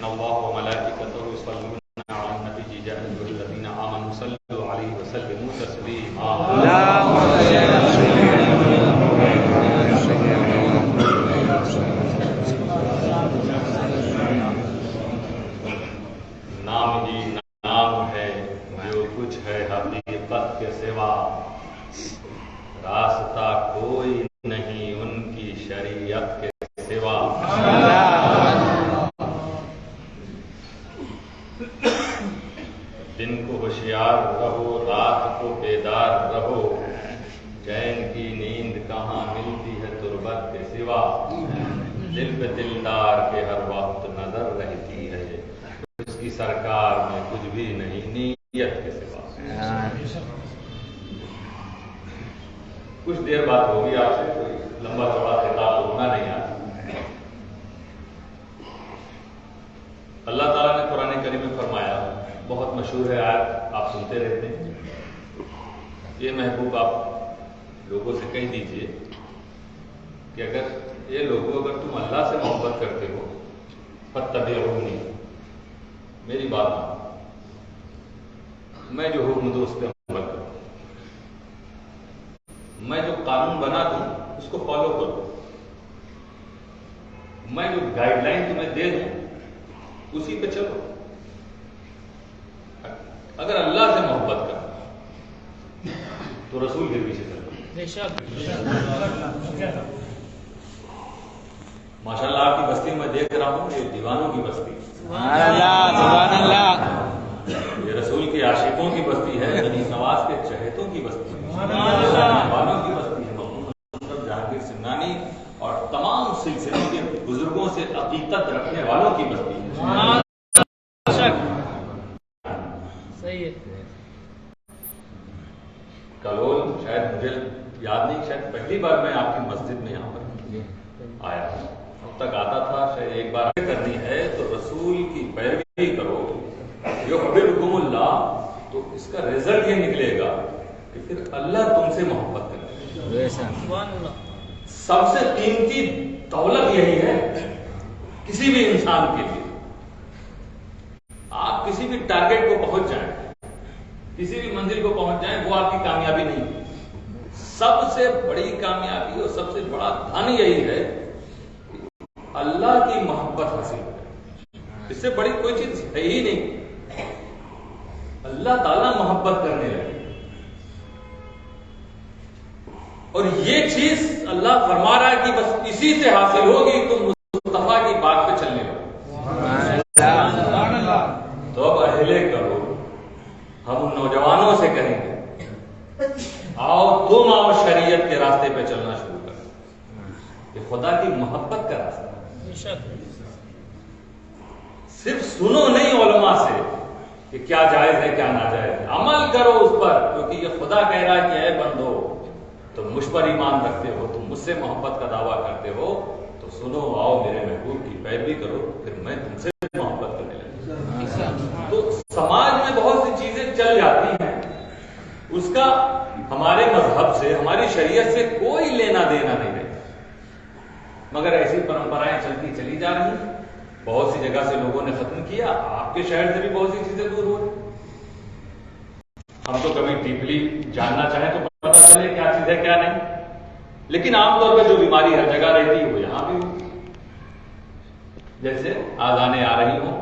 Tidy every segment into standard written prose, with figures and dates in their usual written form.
اللہ وملائکتہ یصلون علی النبی یا ایھا الذین آمنوا صلوا علیہ وسلموا تسلیما نام ہی نام ہے جو کچھ ہے حقیقت کے سوا، راستہ کوئی نہیں ان کی شریعت کے سوا۔ دن کو ہوشیار رہو، رات کو بیدار رہو، چین کی نیند کہاں ملتی ہے تربت کے سوا، دل پہ دلدار کے ہر وقت نظر رہتی ہے، اس کی سرکار میں کچھ بھی نہیں نیت کے سوا۔ کچھ دیر بات ہوگی آپ سے، کوئی لمبا چوڑا خطاب ہونا نہیں آتا۔ اللہ تعالیٰ نے قرآن کریم میں فرمایا، بہت مشہور ہے آیت، آپ سنتے رہتے ہیں، یہ محبوب آپ لوگوں سے کہہ دیجئے کہ اگر یہ لوگوں اگر تم اللہ سے محبت کرتے ہو فاتبعونی، میری بات مانو، میں جو حکم دوں اس پہ عمل کرو، میں جو قانون بنا دوں اس کو فالو کرو، میں جو گائیڈ لائن تمہیں دے دوں اسی پہ چلو۔ اگر اللہ سے محبت کرنا تو رسول کے پیچھے چلو۔ ماشاء اللہ آپ کی بستی میں دیکھ رہا ہوں، یہ دیوانوں کی بستی، سبحان اللہ سبحان اللہ، یہ رسول کے عاشقوں کی بستی ہے، غنی نواز کے چہتوں کی بستی ہے، والوں کی بستی ہے، محمد جہانگیر سمنانی اور تمام سلسلوں کے بزرگوں سے عقیدت رکھنے والوں کی بستی ہے۔ کلول شاید مجھے یاد نہیں، شاید پہلی بار میں آپ کی مسجد میں یہاں پر آیا ہوں، اب تک آتا تھا، شاید ایک بار کرنی ہے تو رسول کی پیروی کرو، یحببکم اللہ، تو اس کا رزلٹ یہ نکلے گا کہ پھر اللہ تم سے محبت کرے۔ سب سے قیمتی دولت یہی ہے کسی بھی انسان کے لیے، آپ کسی بھی ٹارگیٹ کو پہنچ جائیں، کسی بھی منزل کو پہنچ جائیں، وہ آپ کی کامیابی نہیں، سب سے بڑی کامیابی اور سب سے بڑا دھن یہی ہے کہ اللہ کی محبت حاصل کرے، اس سے بڑی کوئی چیز ہے ہی نہیں۔ اللہ تعالیٰ محبت کرنے لگے، اور یہ چیز اللہ فرما رہا ہے کہ بس اسی سے حاصل ہوگی، تم مصطفیٰ کی بات پہ چلنے لگو۔ تو اب اہلے کرو، ہم ان نوجوانوں سے کہیں گے آؤ تم آؤ شریعت کے راستے پہ چلنا شروع کرو، یہ خدا کی محبت کا راستہ ہے۔ صرف سنو نہیں علماء سے کہ کیا جائز ہے کیا ناجائز ہے، عمل کرو اس پر، کیونکہ یہ خدا کہہ رہا ہے کہ اے بندو تم مجھ پر ایمان رکھتے ہو، تم مجھ سے محبت کا دعویٰ کرتے ہو، تو سنو آؤ میرے محبوب کی پیروی کرو، پھر میں تم سے محبت کرنے لگوں۔ تو سماج میں بہت سی چیزیں چل جاتی ہیں، اس کا ہمارے مذہب سے ہماری شریعت سے کوئی لینا دینا نہیں رہتا، مگر ایسی پرمپرائیں چلتی چلی جا رہی ہیں، بہت سی جگہ سے لوگوں نے ختم کیا، آپ کے شہر سے بھی بہت سی چیزیں دور ہو رہی۔ ہم تو کبھی ڈیپلی جاننا چاہیں تو پتہ چلے کیا چیز ہے کیا نہیں، لیکن عام طور پہ جو بیماری ہر جگہ رہتی ہے وہ یہاں بھی ہو، جیسے آذانیں آ رہی ہوں،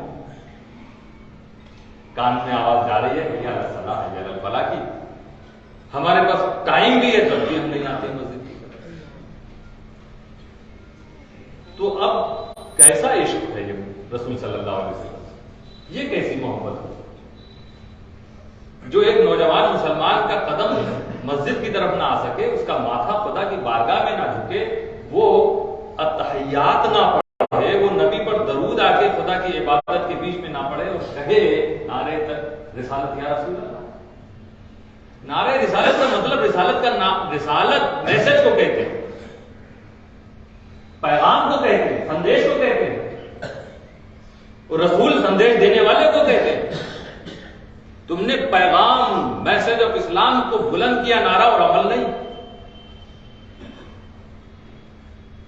کان میں آواز جا رہی ہے حی علی الصلاۃ حی علی الفلاح کی، ہمارے پاس ٹائم بھی ہے تب بھی ہم نہیں آتے مسجد کی طرف۔ تو اب کیسا عشق ہے یہ رسول صلی اللہ علیہ وسلم، یہ کیسی محبت ہے جو ایک نوجوان مسلمان کا قدم مسجد کی طرف نہ آ سکے، اس کا ماتھا خدا کی بارگاہ میں نہ جھکے، وہ التحیات نہ پڑھے، وہ نبی پر درود آ کے خدا کی عبادت کے بیچ میں نہ پڑھے اور کہے نعرے رسالت یا رسول اللہ۔ نعرے رسالت کا مطلب رسالت کا نام، رسالت میسج کو کہتے ہیں، پیغام کو کہتے ہیں، سندیش کو کہتے ہیں، اور رسول سندیش دینے والے کو کہتے ہیں۔ تم نے پیغام میسج آف اسلام کو بلند کیا، نعرہ اور عمل نہیں،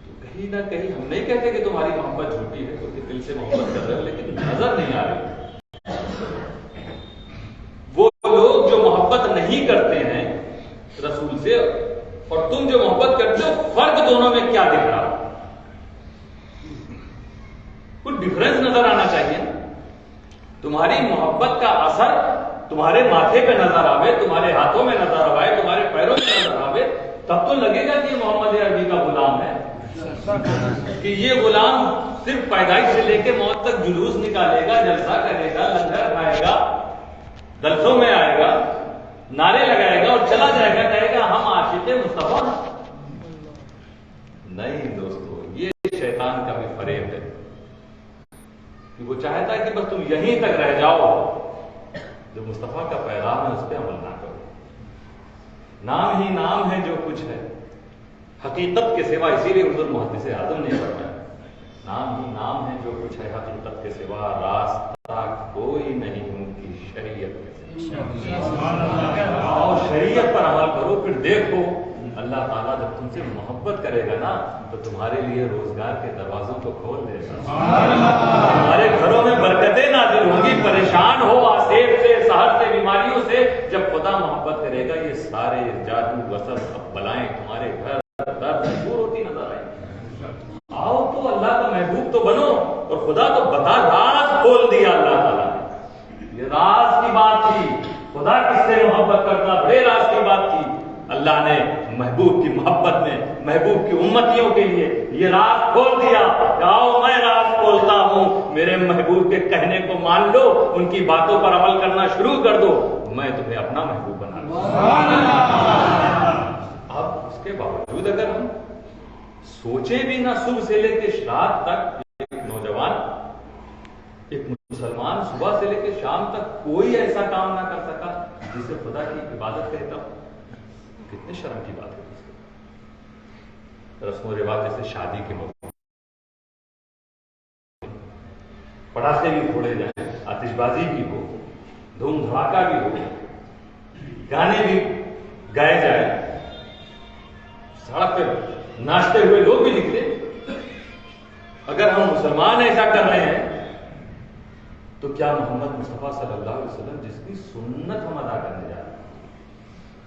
تو کہیں نہ کہیں ہم نہیں کہتے کہ تمہاری محبت جھوٹی ہے کیونکہ دل سے محبت کر رہے ہو، لیکن نظر نہیں آ رہی۔ وہ لوگ جو محبت نہیں کرتے ہیں رسول سے اور تم جو محبت کرتے ہو، فرق دونوں میں کیا دکھ رہا؟ کچھ ڈفرنس نظر آنا چاہیے۔ تمہاری محبت کا اثر تمہارے ماتھے پہ نظر آوے، تمہارے ہاتھوں میں نظر آوے، تمہارے پیروں میں نظر آوے، تب تو لگے گا کہ یہ محمد عربی کا غلام ہے، کہ یہ غلام صرف پیدائش سے لے کے موت تک جلوس نکالے گا، جلسہ کرے گا، لنگر کھائے گا، جلسوں میں آئے گا، نعرے لگائے گا اور چلا جائے گا، کہے گا ہم عاشق مصطفیٰ۔ نہیں دوستو، یہ شیطان کا بھی فریب ہے کہ وہ چاہتا ہے کہ بس تم یہیں تک رہ جاؤ، جو مصطفیٰ کا پیغام ہے اس پہ عمل نہ کرو۔ نام ہی نام ہے جو کچھ ہے حقیقت کے سوا، اسی لیے حضور محدث اعظم نے فرمایا نام ہی نام ہے جو کچھ ہے حقیقت کے سوا، راستہ کوئی نہیں ان کی شریعت کے سوا۔ اور شریعت پر عمل کرو، پھر دیکھو اللہ تعالیٰ جب تم سے محبت کرے گا نا تو تمہارے لیے روزگار کے دروازوں کو کھول دے گا، تمہارے گھروں میں برکتیں نازل ہوں گی۔ پریشان ہو آسیب سے، صحت سے، بیماریوں سے، جب خدا محبت کرے گا یہ سارے جادو وسط بلائیں تمہارے گھر درد دور ہوتی نظر آئیں گی۔ آؤ تو اللہ کا محبوب تو بنو، اور خدا تو بتا راز کھول دیا اللہ تعالیٰ نے۔ یہ راز کی بات تھی، خدا کس سے محبت کرتا، بڑے راز کی بات تھی۔ اللہ نے محبوب کی محبت میں محبوب کی امتیوں کے لیے یہ راز کھول دیا کہ آؤ میں راز کھولتا ہوں، میرے محبوب کے کہنے کو مان لو، ان کی باتوں پر عمل کرنا شروع کر دو، میں تمہیں اپنا محبوب بنا لوں۔ اب اس کے باوجود اگر ہم سوچے بھی نہ، صبح سے لے کے رات تک ایک نوجوان، ایک مسلمان صبح سے لے کے شام تک کوئی ایسا کام نہ کر سکا جس سے خدا کی عبادت کرتا ہوں، کتنے شرم کی بات ہے۔ رسم و رواج جیسے شادی کے موقع پٹاخے بھی پھوڑے جائیں، آتش بازی بھی ہو، دھوم دھڑاکہ بھی ہو، گانے بھی گائے جائیں، سڑک پہ ناچتے ہوئے لوگ بھی نکلے۔ اگر ہم مسلمان ایسا کر رہے ہیں تو کیا محمد مصطفیٰ صلی اللہ علیہ وسلم جس کی سنت ہم ادا کرنے جا رہے ہیں،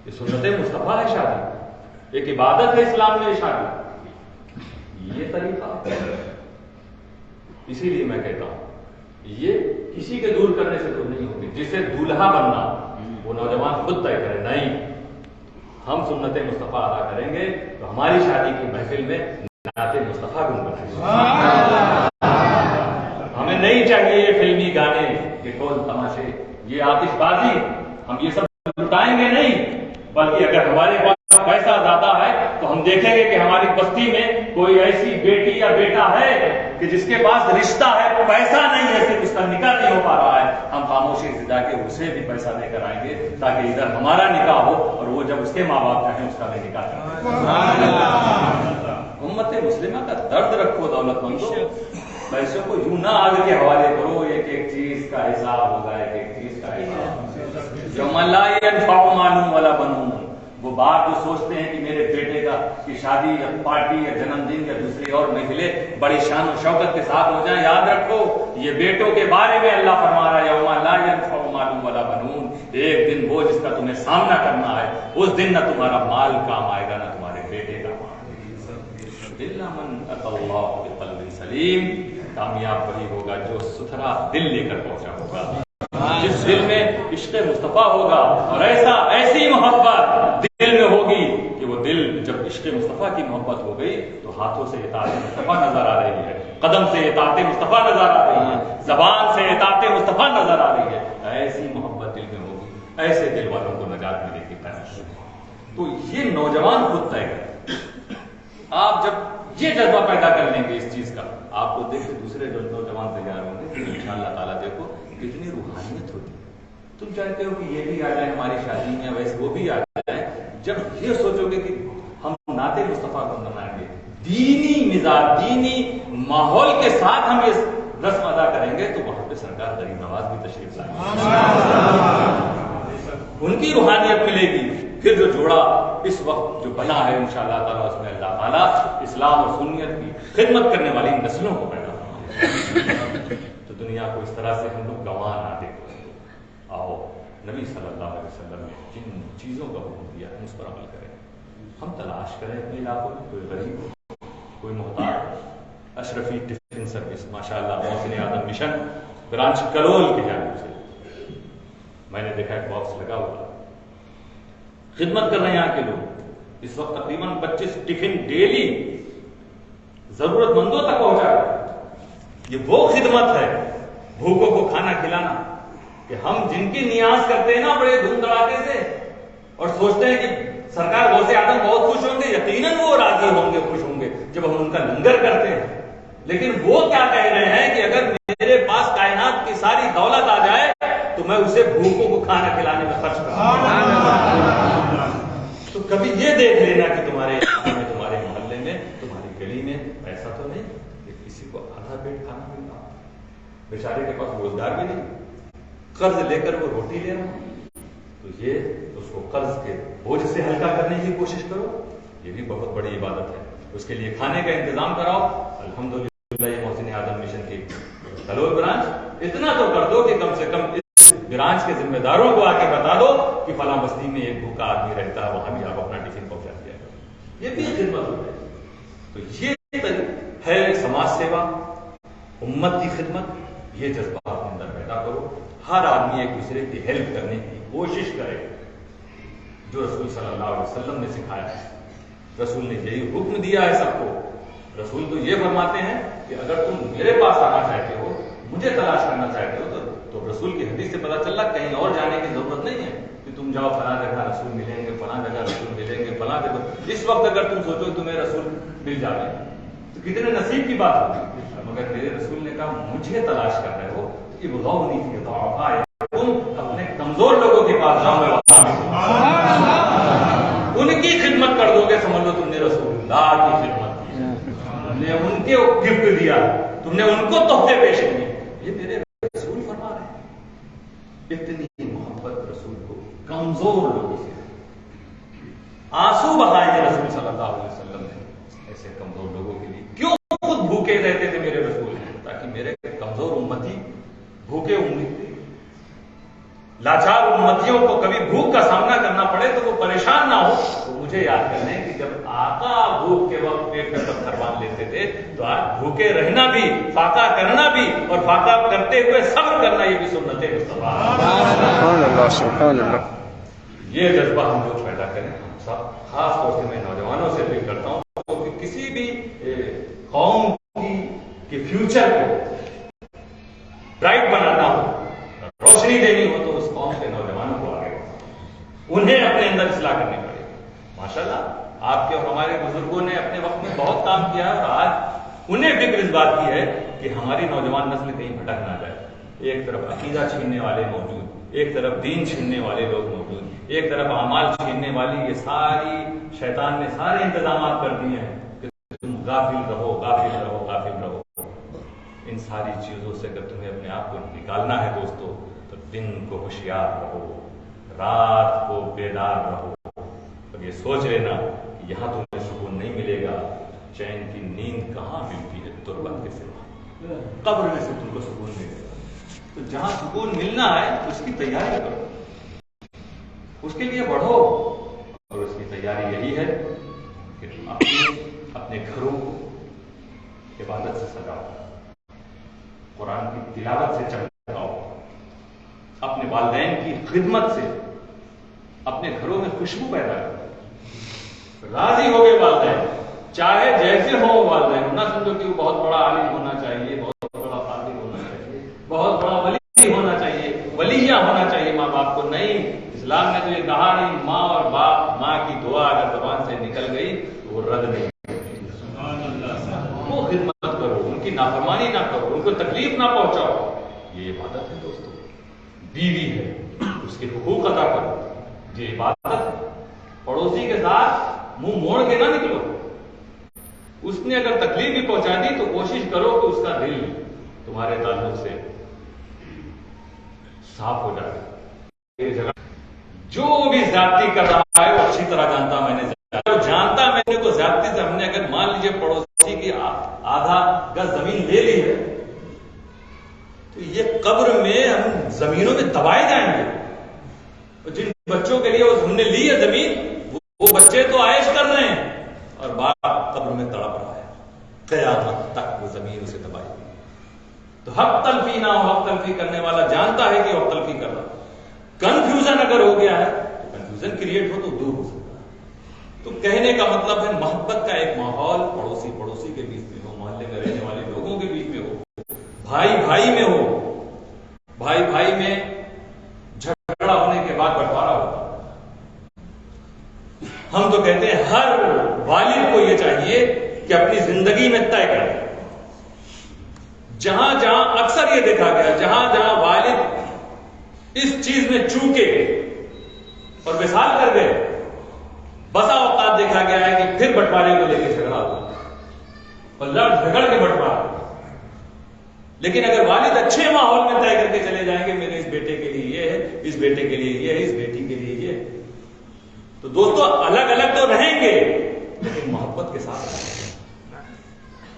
یہ سنت مصطفیٰ ہے شادی، ایک عبادت ہے اسلام میں شادی، یہ طریقہ؟ اسی لیے میں کہتا ہوں یہ کسی کے دور کرنے سے تو نہیں ہوگی، جسے دولہا بننا وہ نوجوان خود طے کرے۔ نہیں، ہم سنت مصطفیٰ ادا کریں گے تو ہماری شادی کی محفل میں نعت مصطفیٰ گنگنائیں گے۔ ہمیں نہیں چاہیے یہ فلمی گانے، یہ ٹول تماشے، یہ آتش بازی، ہم یہ سب لٹائیں گے نہیں، بلکہ اگر ہمارے پاس پیسہ زیادہ ہے تو ہم دیکھیں گے کہ ہماری بستی میں کوئی ایسی بیٹی یا بیٹا ہے کہ جس کے پاس رشتہ ہے، پیسہ نہیں ہے، صرف اس کا نکاح نہیں ہو پا رہا ہے، ہم خاموشی سے جا کے اسے بھی پیسہ دے کر آئیں گے تاکہ ادھر ہمارا نکاح ہو اور وہ جب اس کے ماں باپ چاہیں اس کا بھی نکاح کریں۔ امت مسلمہ کا درد رکھو دولت مندو، پیسوں کو یوں نہ آگ کے حوالے کرو، ایک ایک چیز کا حساب ہوگا، ایک ایک چیز کا حساب۔ یوم لا ينفع مال ولا بنون، وہ بات جو سوچتے ہیں کہ میرے بیٹے کا کی شادی یا پارٹی یا جنم دن یا دوسری اور محفلیں بڑی شان و شوکت کے ساتھ ہو جائیں، یاد رکھو یہ بیٹوں کے بارے میں اللہ فرما رہا ہے یوم لا ينفع مال ولا بنون، ایک دن وہ جس کا تمہیں سامنا کرنا ہے، اس دن نہ تمہارا مال کام آئے گا نہ تمہارے بیٹے کا کام آئے گا۔ الا من اتى الله بقلب سلیم، کامیاب وہی ہوگا جو ستھرا دل لے کر پہنچا ہوگا، جس دل میں عشق مصطفیٰ ہوگا، اور ایسی محبت دل میں ہوگی کہ وہ دل جب عشق مصطفیٰ کی محبت ہو گئی تو ہاتھوں سے اطاعت مصطفیٰ نظر آ رہی ہے، قدم سے اطاعت مصطفیٰ نظر آ رہی ہے، زبان سے اطاعت مصطفیٰ نظر آ رہی ہے۔ ایسی محبت دل میں ہوگی، ایسے دل والوں کو نجات ملے گی۔ تو یہ نوجوان خود طے کریں۔ آپ جب یہ جذبہ پیدا کر لیں گے اس چیز کا، آپ کو دیکھ کے دوسرے نوجوان تیار ہوں گے، انشاءاللہ تعالیٰ دیکھو کتنی روحانیت ہوتی ہے۔ تم چاہتے ہو کہ یہ بھی آ جائے ہماری شادی میں، ویسے وہ بھی آ جائے، جب یہ سوچو گے کہ ہم نعت مصطفیٰ کو منائیں گے، دینی مزاج، دینی ماحول کے ساتھ ہم یہ رسم ادا کریں گے، تو وہاں پہ سرکار غریب نواز بھی تشریف لائیں گے، ان کی روحانیت ملے گی، پھر جو جوڑا اس وقت جو بنا ہے انشاءاللہ تعالیٰ اس میں اللہ تعالیٰ اسلام اور سنیت کی خدمت کرنے والی نسلوں کو پیدا فرمائے. تو دنیا کو اس طرح سے ہم لوگ گنوا نہ دیں. آؤ نبی صلی اللہ علیہ وسلم نے جن چیزوں کا حکم دیا ہے اس پر عمل کریں. ہم تلاش کریں اپنے علاقوں میں کوئی غریب ہو, کوئی محتاج. اشرفی ٹفن سروس ماشاءاللہ محسن آدم مشن برانچ کلول کی جانب سے میں نے دیکھا ایک باکس لگا ہوا, خدمت کر رہے ہیں یہاں کے لوگ. اس وقت تقریباً 25 ٹفن ڈیلی ضرورت مندوں تک پہنچا رہے ہیں. یہ وہ خدمت ہے, بھوکوں کو کھانا کھلانا, کہ ہم جن کی نیاز کرتے ہیں نا بڑے دھوم دھڑاکے سے اور سوچتے ہیں کہ سرکار غوث اعظم بہت خوش ہوں گے. یقیناً وہ راضی ہوں گے, خوش ہوں گے جب ہم ان کا لنگر کرتے ہیں. لیکن وہ کیا کہہ رہے ہیں کہ اگر میرے پاس کائنات کی ساری دولت آ جائے تو میں اسے بھوکوں کو کھانا کھلانے میں خرچ کروں. تو کبھی یہ دیکھ لینا کہ تمہارے علاقے میں, تمہارے محلے میں, تمہاری گلی میں ایسا تو نہیں کہ کسی کو آدھا پیٹ کھانا مل رہا, بیچارے کے پاس روزگار بھی نہیں, قرض لے کر وہ روٹی لے رہا. تو یہ اس کو قرض کے بوجھ سے ہلکا کرنے کی کوشش کرو. یہ بھی بہت بڑی عبادت ہے. اس کے لیے کھانے کا انتظام کراؤ. الحمدللہ یہ محسن آدم مشن کی کلول برانچ اتنا تو کر دو کہ کم سے کم اس برانچ کے ذمہ داروں کو آ کے بتا دو کہ فلاں بستی میں ایک بھوکا آدمی رہتا ہے, وہاں بھی آپ اپنا ٹفن پہنچا دیا کرو. یہ بھی خدمت ہو جائے. تو یہ ہے سماج سیوا, امت کی خدمت. یہ جذبہ اپنے اندر پیدا کرو. ہر آدمی ایک دوسرے کی ہیلپ کرنے کی کوشش کرے, جو رسول صلی اللہ علیہ وسلم نے سکھایا ہے. رسول نے یہی حکم دیا ہے سب کو. رسول تو یہ فرماتے ہیں کہ اگر تم میرے پاس آنا چاہتے ہو, مجھے تلاش کرنا چاہتے ہو, تو رسول کی حدیث سے پتہ چلا کہیں اور جانے کی ضرورت نہیں ہے کہ تم جاؤ فلاں جگہ رسول ملیں گے, فلاں جگہ رسول ملیں گے, فلاں جگہ. اس وقت اگر تم سوچو تمہیں رسول مل جائے تو کتنے نصیب کی بات ہوگی. مگر میرے رسول نے کہا مجھے تلاش کر رہے ہو, ابغونی فی ضعفاء, تم اپنے کمزور لوگوں کے پاس جاؤ, میں ان کی خدمت کر دو گے, سمجھ لو تم نے رسول اللہ کی خدمت کی, تم نے ان کے گفٹ دیا, تم نے ان کو تحفے پیش کیے. یہ میرے رسول فرما رہے ہیں. اتنی محبت رسول کو کمزور لوگوں سے, آنسو بہائے ہیں رسول صلی اللہ علیہ وسلم نے ایسے کمزور لوگوں کے لیے. کیوں خود بھوکے رہتے تھے میرے رسول, تاکہ میرے کمزور امتی, بھوکے امتی, لاچار امتیوں کو کبھی بھوک کا سامنا کرنا پڑے تو وہ پریشان نہ ہو. تو مجھے یاد کرنے کہ جب آقا بھوک کے وقت پیٹ میں پتھر باندھ لیتے تھے, تو آج بھوکے رہنا بھی, فاقہ کرنا بھی, اور فاقہ کرتے ہوئے صبر کرنا, یہ بھی سنت مصطفیٰ. سبحان اللہ. یہ جذبہ ہم لوگ پیدا کریں ہم سب. خاص طور سے میں نوجوانوں سے اپیل کرتا ہوں کہ کسی بھی قوم کی فیوچر کو برائٹ بنانا ہو, روشنی دینی ہو, تو اس قوم کے نوجوانوں کو آگے انہیں اپنے اندر اصلاح کرنی پڑے. ماشاءاللہ آپ کے اور ہمارے بزرگوں نے اپنے وقت میں بہت کام کیا ہے, اور آج انہیں فکر اس بات کی ہے کہ ہماری نوجوان نسل کہیں بھٹک نہ جائے. ایک طرف عقیدہ چھیننے والے موجود, ایک طرف دین چھیننے والے لوگ موجود, ایک طرف اعمال چھیننے والی یہ ساری شیطان نے سارے انتظامات کر دیے ہیں کہ تم غافل رہو, غافل رہو, غافل رہو. ان ساری چیزوں سے اگر تمہیں اپنے آپ کو نکالنا ہے دوستو, تو دن کو ہوشیار رہو, رات کو بیدار رہو, اور یہ سوچ لینا کہ یہاں تمہیں سکون نہیں ملے گا. چین کی نیند کہاں ملتی ہے تربت کے سوا, قبر میں سے تم کو سکون ملے گا. تو جہاں سکون ملنا ہے اس کی تیاری کرو, اس کے لیے بڑھو, اور اس کی تیاری یہی ہے کہ تم اپنے گھروں کو عبادت سے سجاؤ, قرآن کی تلاوت سے چمکاؤ, اپنے والدین کی خدمت سے اپنے گھروں میں خوشبو پیدا کرو. راضی ہو گئے والدین, چاہے جیسے ہو والدین, نہ سمجھو کہ وہ بہت بڑا عالم ہونا چاہیے, بہت بڑا قاضی ہونا چاہیے, بہت بڑا ولی ہونا چاہیے, ولیہ ہونا چاہیے ماں باپ کو. نہیں, اسلام نے تو یہ کہا نہیں, ماں اور باپ, ماں کی دعا اگر زبان سے نکل گئی تو وہ رد نہیں. وہ خدمت کرو, ان کی نافرمانی نہ کرو, ان کو تکلیف نہ پہنچاؤ. یہ عبادت ہے دوستو. بیوی ہے, اس کے حقوق ادا کرو, یہ عبادت ہے. پڑوسی کے ساتھ منہ موڑ کے نہ نکلو. اس نے اگر تکلیف بھی پہنچا دی تو کوشش کرو کہ اس کا دل تمہارے تعلق سے صاف ہو جائے. یہ جگہ جو بھی زیادتی کر رہا ہے وہ اچھی طرح جانتا میں نے جانتا میں کو زیادتی سے ہم نے اگر مان لیجیے پڑوسی کی آدھا گز زمین لے لی ہے تو یہ قبر میں ہم زمینوں میں دبائے جائیں گے. جن بچوں کے لیے ہم نے لی ہے زمین وہ بچے تو عائش کر رہے ہیں اور باپ قبر میں تڑپ رہا ہے, قیامت تک وہ زمین اسے دبائے گی. تو حق تلفی نہ ہو, حق تلفی کرنے والا جانتا ہے کہ حق تلفی کر رہا. کنفیوژن اگر ہو گیا ہے تو کنفیوژن کریٹ ہو تو دور ہو سکتا ہے. تو کہنے کا مطلب ہے محبت کا ایک ماحول پڑوسی کے بیچ میں ہو, محلے میں رہنے والے لوگوں کے بیچ میں ہو, بھائی میں ہو. بھائی میں جھگڑا ہونے کے بعد بٹوارا ہوتا. ہم تو کہتے ہیں ہر والد کو یہ چاہیے کہ اپنی زندگی میں طے کرے. جہاں اکثر یہ دیکھا گیا جہاں والد اس چیز میں چوکے اور وصال کر گئے, بسا اوقات دیکھا گیا ہے کہ پھر بٹوارے کو لے کے جھگڑا ہوا اور لڑ جھگڑ کے بٹوارا. لیکن اگر والد اچھے ماحول میں طے کر کے چلے جائیں گے میرے اس بیٹے کے لیے یہ ہے, اس بیٹے کے لیے یہ ہے, اس بیٹی کے لیے یہ, تو دوستوں الگ الگ تو رہیں گے لیکن محبت کے ساتھ رہیں گے.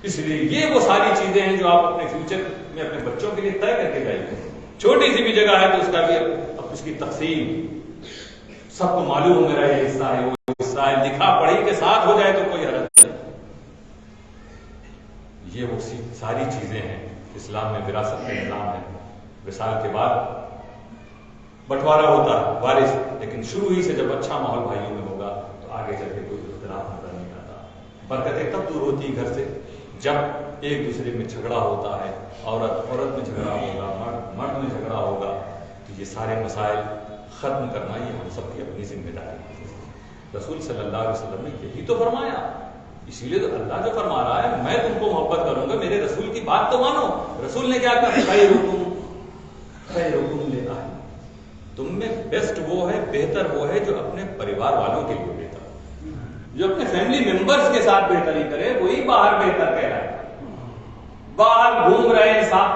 اس لیے یہ وہ ساری چیزیں ہیں جو آپ اپنے فیوچر میں اپنے بچوں کے لیے طے کر کے جائیں گے. چھوٹی سی بھی جگہ ہے تو اس کا بھی اس کی تقسیم سب کو معلوم ہو, میرا یہ حصہ ہے وہ حصہ ہے, لکھا پڑھی کے ساتھ ہو جائے تو کوئی حرج نہیں. یہ وہ ساری چیزیں ہیں. اسلام میں وراثت کا نظام ہے. وصال کے بعد بٹوارا ہوتا ہے وارث, لیکن شروع ہی سے جب اچھا ماحول بھائیوں میں ہوگا تو آگے چل کے کوئی اختلاف نظر نہیں آتا. برکتیں تب دور ہوتی ہے گھر سے جب ایک دوسرے میں جھگڑا ہوتا ہے, عورت میں جھگڑا ہوگا, مرد میں جھگڑا ہوگا. تو یہ سارے مسائل ختم کرنا یہ ہم سب کی اپنی ذمہ داری ہے. رسول صلی اللہ علیہ وسلم نے یہی تو فرمایا. اسی لیے تو اللہ جو فرما رہا ہے میں تم کو محبت کروں گا, میرے رسول کی بات تو مانو. رسول نے کیا کہا, خیرکم لأہلہ, تم میں بیسٹ وہ ہے, بہتر وہ ہے جو اپنے پریوار والوں کے لیے بہتر, جو اپنے فیملی ممبرز کے ساتھ بہتری کرے وہی باہر بہتر کہہ رہا ہے. باہر گھوم رہے ہیں, ساتھ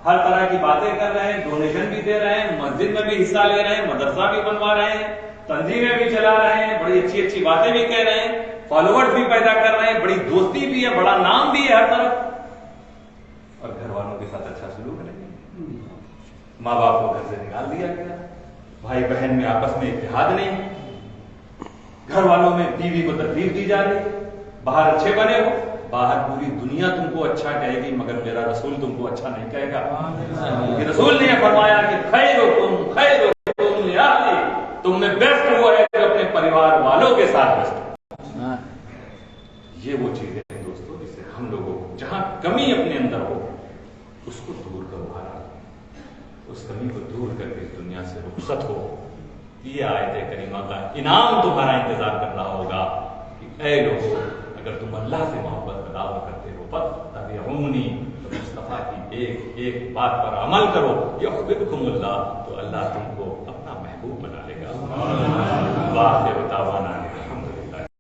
ہر طرح کی باتیں کر رہے ہیں, ڈونیشن بھی دے رہے ہیں, مسجد میں بھی حصہ لے رہے ہیں, مدرسہ بھی بنوا رہے ہیں, تنظیمیں بھی چلا رہے ہیں, بڑی اچھی باتیں بھی کہہ رہے ہیں, فالوورز بھی پیدا کر رہے ہیں, بڑی دوستی بھی ہے, بڑا نام بھی ہے ہر طرف, اور گھر والوں کے ساتھ اچھا سلوک نہیں. ماں باپ کو گھر سے نکال دیا گیا, بھائی بہن میں آپس میں اتحاد نہیں, گھر والوں میں بیوی کو تکلیف دی جا رہی. باہر اچھے بنے ہو, باہر پوری دنیا تم کو اچھا کہے گی مگر میرا رسول تم کو اچھا نہیں کہے گا. کہ رسول نے فرمایا کہ خیرکم لأہلہ, تم میں بیسٹ وہ ہے جو اپنے پریوار والوں کے ساتھ بیسٹ. یہ وہ چیزیں ہیں دوستوں جسے ہم لوگوں کو جہاں کمی اپنے اندر ہو اس کو دور کرو, اس کمی کو دور کر کے دنیا سے رخصت ہو. یہ آیت کریمہ کا انعام تمہارا انتظار کر رہا ہوگا کہ اے لوگوں اگر تم اللہ سے محبت کا دعویٰ کرتے ہو فاتبعونی, تو مصطفیٰ کی ایک بات پر عمل کرو, یحببکم اللہ, تو اللہ تم کو اپنا محبوب بنا لے گا. واخر دعوانا